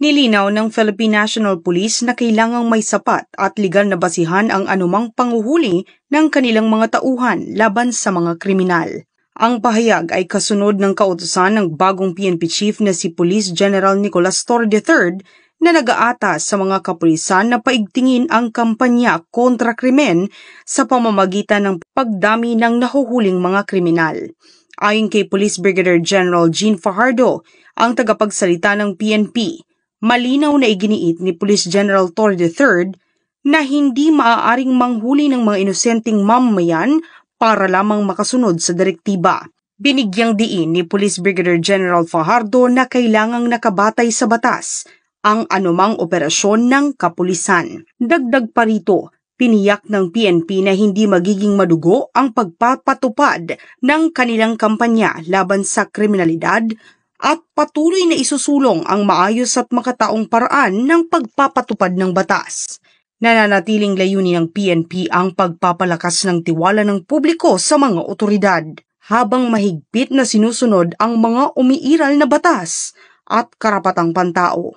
Nilinaw ng Philippine National Police na kailangang may sapat at legal na basihan ang anumang panguhuli ng kanilang mga tauhan laban sa mga kriminal. Ang pahayag ay kasunod ng kautusan ng bagong PNP Chief na si Police General Nicolas Torre III na nag-aatas sa mga kapulisan na paigtingin ang kampanya kontra krimen sa pamamagitan ng pagdami ng nahuhuling mga kriminal. Ayon kay Police Brigadier General Jean Fajardo, ang tagapagsalita ng PNP, malinaw na iginiit ni Police General Torre III na hindi maaaring manghuli ng mga inosenteng mamamayan para lamang makasunod sa direktiba. Binigyang diin ni Police Brigadier General Fajardo na kailangang nakabatay sa batas ang anumang operasyon ng kapulisan. Dagdag pa rito, piniyak ng PNP na hindi magiging madugo ang pagpapatupad ng kanilang kampanya laban sa kriminalidad at patuloy na isusulong ang maayos at makataong paraan ng pagpapatupad ng batas. Nananatiling layunin ng PNP ang pagpapalakas ng tiwala ng publiko sa mga otoridad habang mahigpit na sinusunod ang mga umiiral na batas at karapatang pantao.